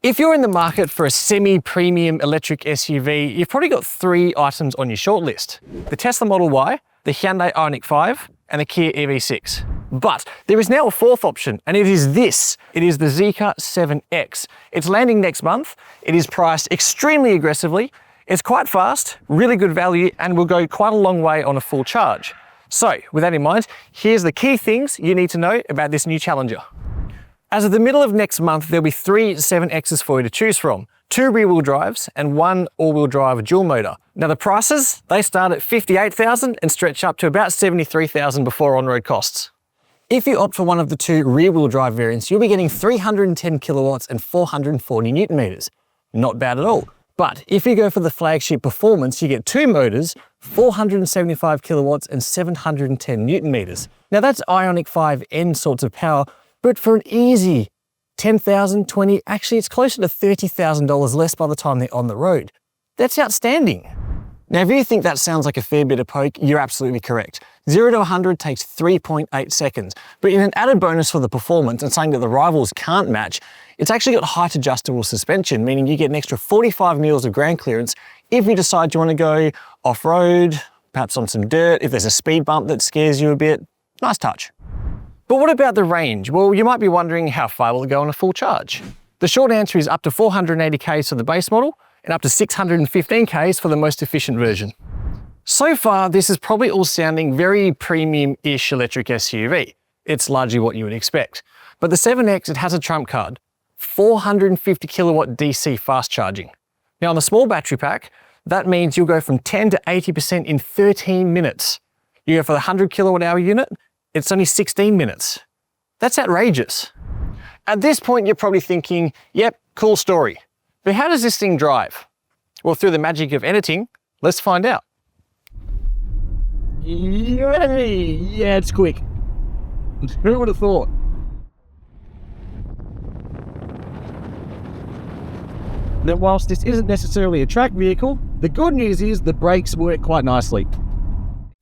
If you're in the market for a semi-premium electric SUV, you've probably got 3 items on your shortlist: the Tesla Model Y, the Hyundai IONIQ 5, and the Kia EV6. But there is now a 4th option, and it is this. It is the Zeekr 7X. It's landing next month. It is priced extremely aggressively. It's quite fast, really good value, and will go quite a long way on a full charge. So, with that in mind, here's the key things you need to know about this new challenger. As of the middle of next month, there'll be 3 7Xs for you to choose from: 2 rear-wheel drives and 1 all-wheel drive dual motor. Now the prices, they start at $58,000 and stretch up to about $73,000 before on-road costs. If you opt for one of the 2 rear-wheel drive variants, you'll be getting 310 kilowatts and 440 newton meters. Not bad at all. But if you go for the flagship Performance, you get 2 motors, 475 kilowatts and 710 newton meters. Now that's IONIQ 5N sorts of power, but for an easy $10,000, $20,000, actually it's closer to $30,000 less by the time they're on the road. That's outstanding. Now, if you think that sounds like a fair bit of poke, you're absolutely correct. 0 to 100 takes 3.8 seconds. But in an added bonus for the Performance and something that the rivals can't match, it's actually got height adjustable suspension, meaning you get an extra 45 mils of ground clearance if you decide you want to go off-road, perhaps on some dirt, if there's a speed bump that scares you a bit. Nice touch. But what about the range? Well, you might be wondering, how far will it go on a full charge? The short answer is up to 480 k's for the base model and up to 615 k's for the most efficient version. So far, this is probably all sounding very premium-ish electric SUV. It's largely what you would expect. But the 7X, it has a trump card: 450 kilowatt DC fast charging. Now on the small battery pack, that means you'll go from 10 to 80% in 13 minutes. You go for the 100 kilowatt hour unit, it's only 16 minutes. That's outrageous. At this point, you're probably thinking, yep, cool story. But how does this thing drive? Well, through the magic of editing, let's find out. Yeah, it's quick. Who would have thought? That whilst this isn't necessarily a track vehicle, the good news is the brakes work quite nicely.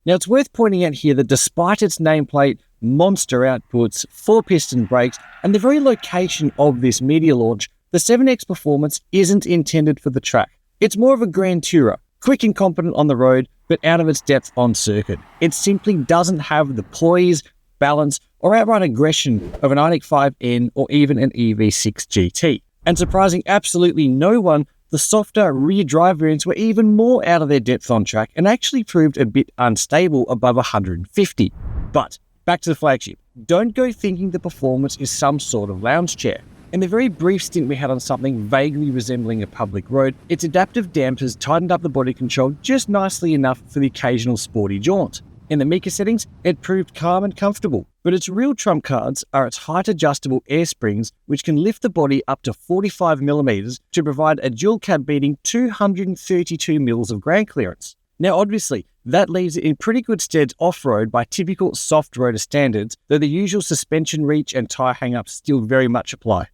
Now, it's worth pointing out here that despite its nameplate, monster outputs, 4-piston brakes, and the very location of this media launch, the 7X Performance isn't intended for the track. It's more of a grand tourer, quick and competent on the road, but out of its depth on circuit. It simply doesn't have the poise, balance, or outright aggression of an IONIQ 5N or even an EV6 GT. And surprising absolutely no one, the softer rear drive variants were even more out of their depth on track and actually proved a bit unstable above 150. But back to the flagship. Don't go thinking the Performance is some sort of lounge chair. In the very brief stint we had on something vaguely resembling a public road, its adaptive dampers tightened up the body control just nicely enough for the occasional sporty jaunt. In the meeker settings, it proved calm and comfortable, but its real trump cards are its height-adjustable air springs, which can lift the body up to 45mm to provide a dual cab beating 232 mils of ground clearance. Now obviously, that leaves it in pretty good stead off-road by typical soft roader standards, though the usual suspension reach and tyre hang-ups still very much apply.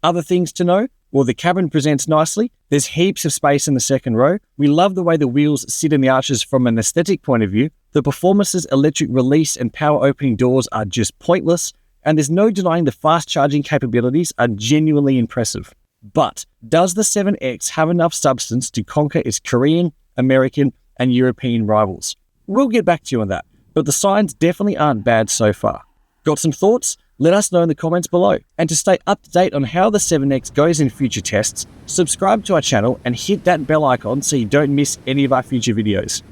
Other things to know? Well, the cabin presents nicely. There's heaps of space in the second row. We love the way the wheels sit in the arches from an aesthetic point of view. The Performance's electric release and power opening doors are just pointless, and there's no denying the fast charging capabilities are genuinely impressive. But does the 7X have enough substance to conquer its Korean, American, and European rivals? We'll get back to you on that, but the signs definitely aren't bad so far. Got some thoughts? Let us know in the comments below. And to stay up to date on how the 7X goes in future tests, subscribe to our channel and hit that bell icon so you don't miss any of our future videos.